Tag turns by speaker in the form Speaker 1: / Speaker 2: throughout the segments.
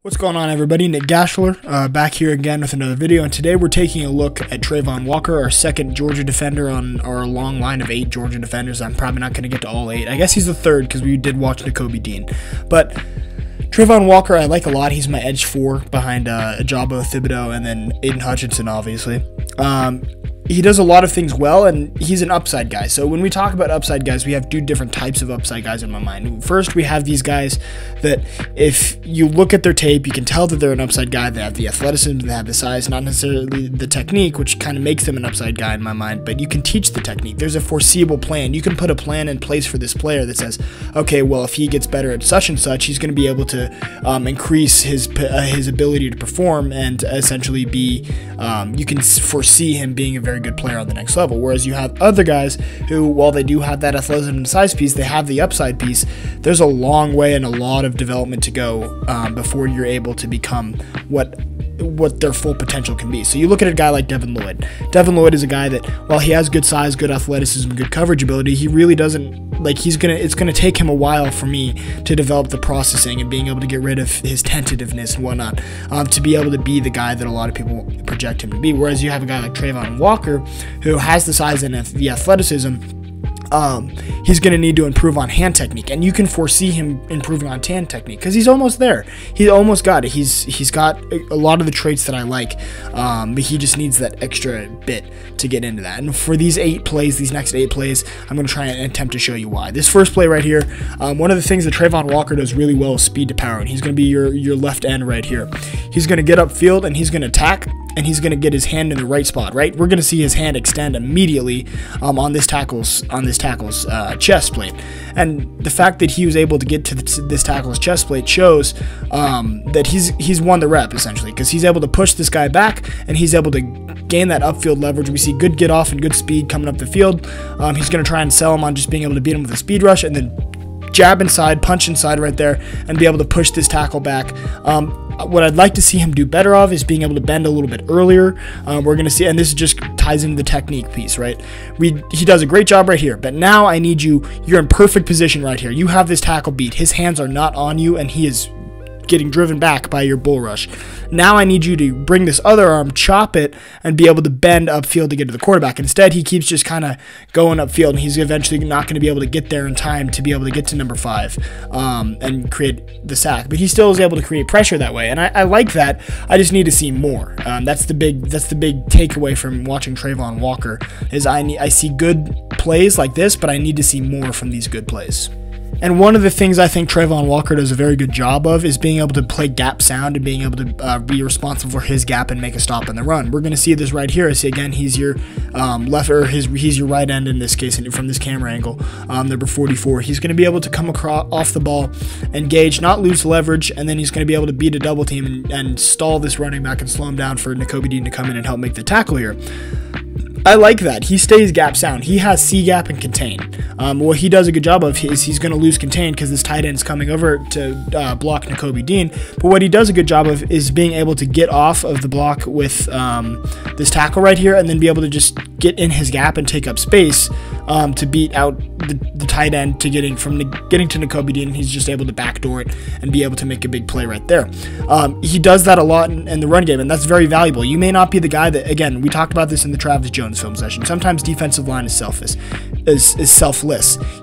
Speaker 1: What's going on, everybody? Nick Gaschler back here again with another video, and today we're taking a look at Travon Walker, our second Georgia defender on our long line of 8 Georgia defenders. I'm probably not going to get to all 8. I guess he's the third because we did watch Nakobe Dean. But Travon Walker I like a lot. He's my edge 4 behind Ajabo, Thibodeau, and then Aiden Hutchinson, obviously. He does a lot of things well, and he's an upside guy. So when we talk about upside guys, we have 2 different types of upside guys in my mind. First, we have these guys that if you look at their tape, you can tell that they're an upside guy. They have the athleticism, they have the size, not necessarily the technique, which kind of makes them an upside guy in my mind, but you can teach the technique. There's a foreseeable plan. You can put a plan in place for this player that says, okay, well, if he gets better at such and such, he's going to be able to increase his ability to perform and essentially be, you can foresee him being a very good player on the next level. Whereas you have other guys who, while they do have that athleticism and size piece, they have the upside piece. There's a long way and a lot of development to go before you're able to become what their full potential can be. So you look at a guy like Devin Lloyd. Devin Lloyd is a guy that, while he has good size, good athleticism, good coverage ability, he really doesn't, like, it's gonna take him a while for me to develop the processing and being able to get rid of his tentativeness and whatnot, to be able to be the guy that a lot of people project him to be. Whereas you have a guy like Travon Walker, who has the size and the athleticism. He's going to need to improve on hand technique, and you can foresee him improving on hand technique because he's almost there. He almost got it. He's got a lot of the traits that I like, but he just needs that extra bit to get into that. And for these 8 plays, these next 8 plays, I'm going to try and attempt to show you why. This first play right here, one of the things that Travon Walker does really well is speed to power, and he's going to be your left end right here. He's going to get upfield, and he's going to attack, and he's going to get his hand in the right spot, right? We're going to see his hand extend immediately on this tackle's chest plate. And the fact that he was able to get to this tackle's chest plate shows that he's won the rep, essentially, because he's able to push this guy back, and he's able to gain that upfield leverage. We see good get off and good speed coming up the field. He's going to try and sell him on just being able to beat him with a speed rush, and then jab inside, punch inside right there, and be able to push this tackle back. What I'd like to see him do better of is being able to bend a little bit earlier. We're going to see, and this just ties into the technique piece, right? He does a great job right here, but now I need you're in perfect position right here. You have this tackle beat. His hands are not on you, and he is getting driven back by your bull rush. Now I need you to bring this other arm, chop it, and be able to bend upfield to get to the quarterback. Instead, he keeps just kind of going upfield, and he's eventually not going to be able to get there in time to be able to get to number 5 and create the sack. But he still is able to create pressure that way, and I like that. I just need to see more. That's the big takeaway from watching Travon Walker is I see good plays like this, but I need to see more from these good plays. And one of the things I think Travon Walker does a very good job of is being able to play gap sound and being able to be responsible for his gap and make a stop in the run. We're going to see this right here. See, again, he's your he's your right end in this case, and from this camera angle, number 44. He's going to be able to come off the ball, engage, not lose leverage, and then he's going to be able to beat a double team and stall this running back and slow him down for Nakobe Dean to come in and help make the tackle here. I like that. He stays gap sound. He has C gap and contain. What he does a good job of is he's going to lose contain because this tight end is coming over to block Nakobe Dean. But what he does a good job of is being able to get off of the block with this tackle right here, and then be able to just get in his gap and take up space to beat out the tight end to getting to Nakobe Dean. He's just able to backdoor it and be able to make a big play right there. He does that a lot in the run game, and that's very valuable. You may not be the guy that, again, we talked about this in the Travis Jones film session. Sometimes defensive line is selfless.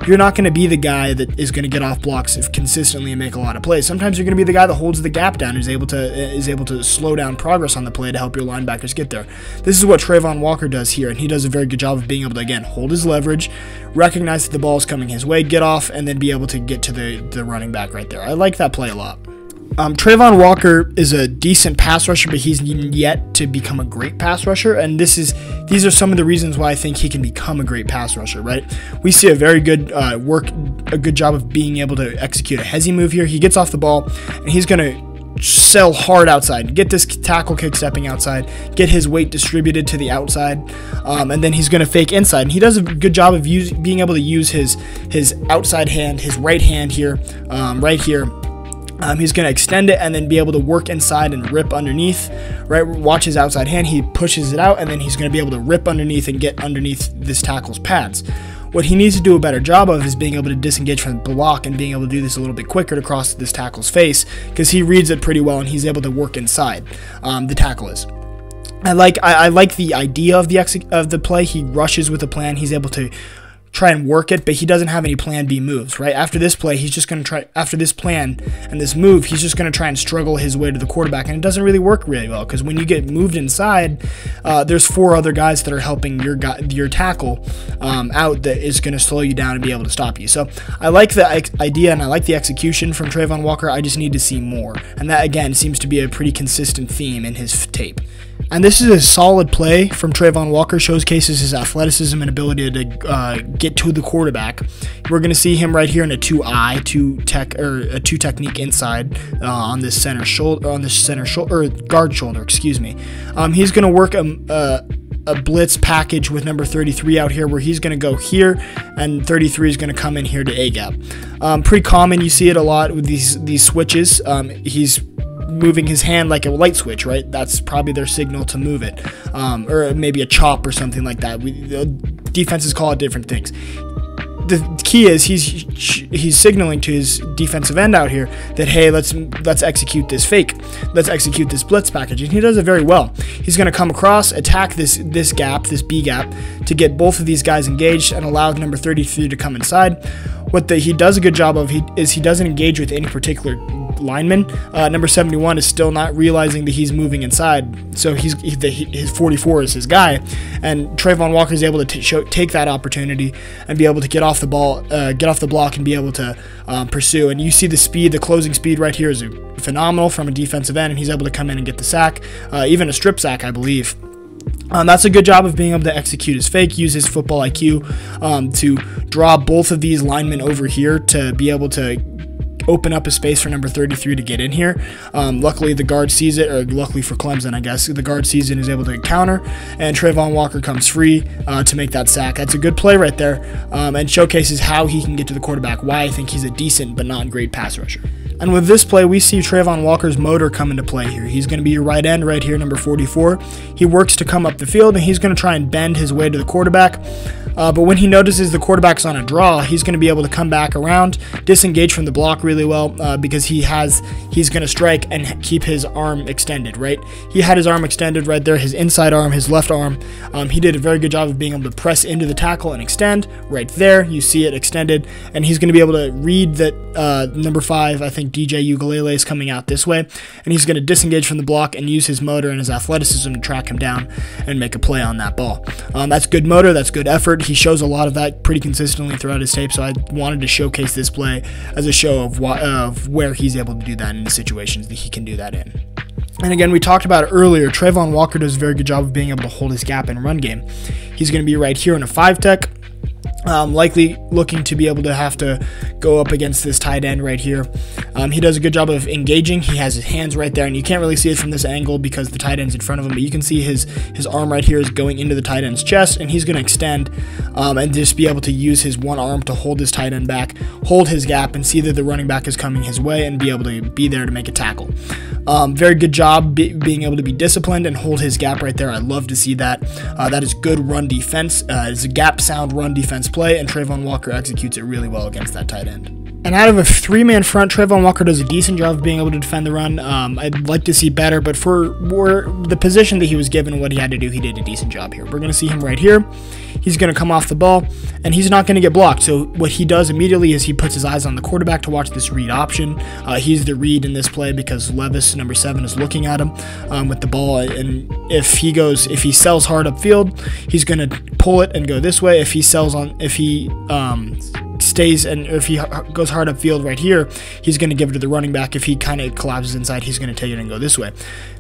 Speaker 1: You're not going to be the guy that is going to get off blocks consistently and make a lot of plays. Sometimes you're going to be the guy that holds the gap down, is able to slow down progress on the play to help your linebackers get there. This is what Travon Walker does here, and he does a very good job of being able to, again, hold his leverage, recognize that the ball is coming his way, get off, and then be able to get to the running back right there. I like that play a lot. Travon Walker is a decent pass rusher, but he's yet to become a great pass rusher, and these are some of the reasons why I think he can become a great pass rusher, right? We see a very good a good job of being able to execute a hezzy move here. He gets off the ball, and he's going to sell hard outside, get this tackle kick stepping outside, get his weight distributed to the outside, and then he's going to fake inside. And he does a good job of being able to use his outside hand, his right hand here, right here. He's going to extend it and then be able to work inside and rip underneath, right? Watch his outside hand. He pushes it out, and then he's going to be able to rip underneath and get underneath this tackle's pads. What he needs to do a better job of is being able to disengage from the block and being able to do this a little bit quicker to cross this tackle's face, because he reads it pretty well and he's able to work inside. The tackle is. I like the idea of the play. He rushes with a plan. He's able to try and work it, but he doesn't have any plan B moves, right? After this play, he's just going to try, after this plan and this move, he's just going to try and struggle his way to the quarterback, and it doesn't really work really well, because when you get moved inside, there's 4 other guys that are helping your tackle out that is going to slow you down and be able to stop you. So I like the idea and I like the execution from Travon Walker. I just need to see more, and that again seems to be a pretty consistent theme in his tape. And this is a solid play from Travon Walker, showcases his athleticism and ability to get to the quarterback. We're going to see him right here in a 2 technique inside on this center shoulder, guard shoulder, excuse me. He's going to work a blitz package with number 33 out here, where he's going to go here and 33 is going to come in here to A gap. Pretty common, you see it a lot with these switches. He's moving his hand like a light switch, right? That's probably their signal to move it, or maybe a chop or something like that. Defenses call it different things. The key is he's signaling to his defensive end out here that, hey, let's execute this fake, let's execute this blitz package, and he does it very well. He's going to come across, attack this gap, this B gap, to get both of these guys engaged and allow number 33 to come inside. What he does a good job of is he doesn't engage with any particular lineman. Number 71 is still not realizing that he's moving inside, so his 44 is his guy, and Travon Walker is able to take that opportunity and be able to get off the ball, get off the block, and be able to pursue. And you see the speed, the closing speed right here is phenomenal from a defensive end, and he's able to come in and get the sack, even a strip sack, I believe. That's a good job of being able to execute his fake, use his football IQ to draw both of these linemen over here to be able to open up a space for number 33 to get in here. Luckily, the guard sees it, or luckily for Clemson, I guess, the guard sees it and is able to counter, and Travon Walker comes free to make that sack. That's a good play right there, and showcases how he can get to the quarterback, why I think he's a decent but not great pass rusher. And with this play, we see Travon Walker's motor come into play here. He's going to be your right end right here, number 44. He works to come up the field, and he's going to try and bend his way to the quarterback. But when he notices the quarterback's on a draw, he's going to be able to come back around, disengage from the block really well, because he's going to strike and keep his arm extended, right? He had his arm extended right there, his inside arm, his left arm. He did a very good job of being able to press into the tackle and extend right there. You see it extended, and he's going to be able to read that number 5, I think DJ Ugalele, is coming out this way, and he's going to disengage from the block and use his motor and his athleticism to track him down and make a play on that ball. That's good motor, that's good effort. He shows a lot of that pretty consistently throughout his tape, so I wanted to showcase this play as a show of where he's able to do that in the situations that he can do that in. And again, we talked about it earlier, Travon Walker does a very good job of being able to hold his gap in run game. He's going to be right here in a 5-tech. Likely looking to be able to have to go up against this tight end right here. He does a good job of engaging. He has his hands right there, and you can't really see it from this angle because the tight end's in front of him, but you can see his arm right here is going into the tight end's chest, and he's going to extend and just be able to use his one arm to hold his tight end back, hold his gap, and see that the running back is coming his way and be able to be there to make a tackle. Very good job being able to be disciplined and hold his gap right there. I love to see that. That is good run defense. It's a gap sound run defense play, and Travon Walker executes it really well against that tight end. And out of a 3-man front, Travon Walker does a decent job of being able to defend the run. I'd like to see better, but for the position that he was given and what he had to do, he did a decent job here. We're going to see him right here. He's going to come off the ball, and he's not going to get blocked. So what he does immediately is he puts his eyes on the quarterback to watch this read option. He's the read in this play because Levis, number 7, is looking at him with the ball. And if he sells hard upfield, he's going to pull it and go this way. If he stays, and if he goes hard upfield right here, he's going to give it to the running back. If he kind of collapses inside, he's going to take it and go this way.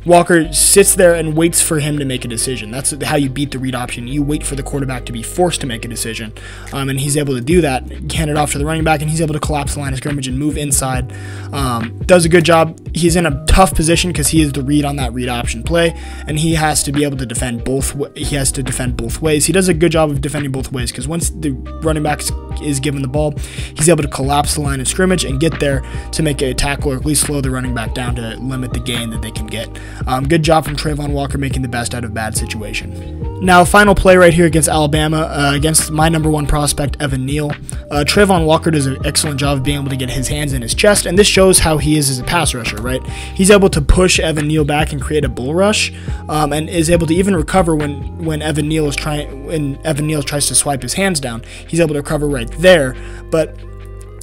Speaker 1: Walker sits there and waits for him to make a decision. That's how you beat the read option. You wait for the quarterback to be forced to make a decision, and he's able to do that, hand it off to the running back, and he's able to collapse the line of scrimmage and move inside. Does a good job. He's in a tough position because he is the read on that read option play, and he has to be able to defend both. He has to defend both ways. He does a good job of defending both ways because once the running back is given the ball, he's able to collapse the line of scrimmage and get there to make a tackle or at least slow the running back down to limit the gain that they can get. Good job from Travon Walker making the best out of a bad situation. Now, final play right here against Alabama, against my #1 prospect, Evan Neal. Travon Walker does an excellent job of being able to get his hands in his chest, and this shows how he is as a pass rusher, right? He's able to push Evan Neal back and create a bull rush, and is able to even recover when Evan Neal tries to swipe his hands down. He's able to recover right there, but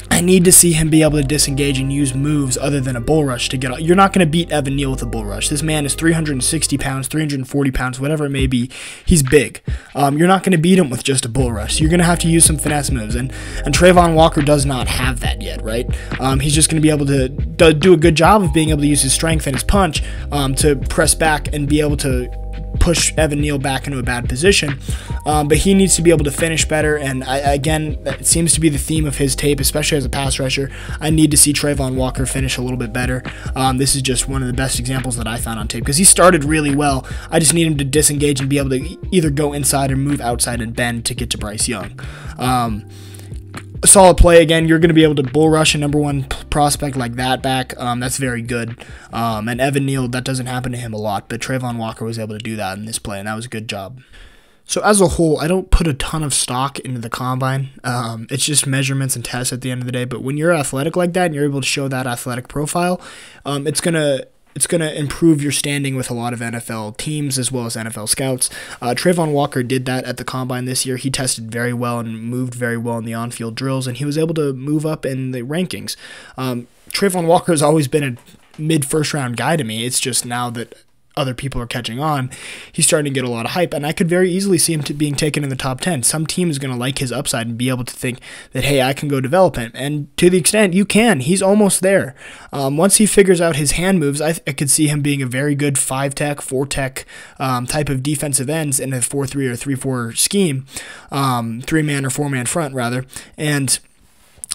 Speaker 1: I need to see him be able to disengage and use moves other than a bull rush to get out. You're not going to beat Evan Neal with a bull rush. This man is 360 pounds, 340 pounds, whatever it may be. He's big. You're not going to beat him with just a bull rush. You're going to have to use some finesse moves, and Travon Walker does not have that yet, right? He's just going to be able to do a good job of being able to use his strength and his punch to press back and be able to push Evan Neal back into a bad position, but he needs to be able to finish better, and again, that seems to be the theme of his tape, especially as a pass rusher. I need to see Travon Walker finish a little bit better. This is just one of the best examples that I found on tape, because he started really well. I just need him to disengage and be able to either go inside or move outside and bend to get to Bryce Young. A solid play again. You're going to be able to bull rush a #1 prospect like that back. That's very good. And Evan Neal, that doesn't happen to him a lot, but Travon Walker was able to do that in this play, and that was a good job. So as a whole, I don't put a ton of stock into the combine. It's just measurements and tests at the end of the day. But when you're athletic like that and you're able to show that athletic profile, it's gonna improve your standing with a lot of NFL teams as well as NFL scouts. Travon Walker did that at the combine this year. He tested very well and moved very well in the on-field drills, and he was able to move up in the rankings. Travon Walker has always been a mid-first round guy to me. It's just now that other people are catching on, he's starting to get a lot of hype, and I could very easily see him being taken in the top 10. Some team is going to like his upside and be able to think that, hey, I can go develop him, and to the extent you can, he's almost there. Once he figures out his hand moves, I could see him being a very good 5-tech, 4-tech type of defensive ends in a 4-3 or 3-4 scheme, 3-man or 4-man front, rather, and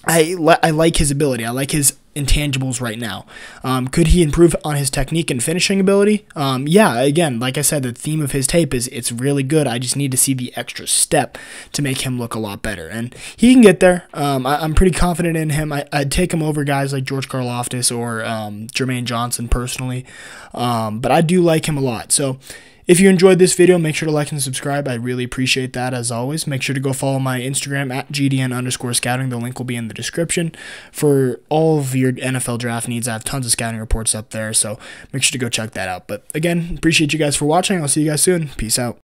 Speaker 1: I like his ability. I like his intangibles right now. Could he improve on his technique and finishing ability? Yeah, again, like I said, the theme of his tape is it's really good. I just need to see the extra step to make him look a lot better, and he can get there. I'm pretty confident in him. I'd take him over guys like George Karlaftis or Jermaine Johnson personally, but I do like him a lot. So if you enjoyed this video, make sure to like and subscribe. I really appreciate that, as always. Make sure to go follow my Instagram at GDN_scouting. The link will be in the description for all of your NFL draft needs. I have tons of scouting reports up there, so make sure to go check that out. But again, appreciate you guys for watching. I'll see you guys soon. Peace out.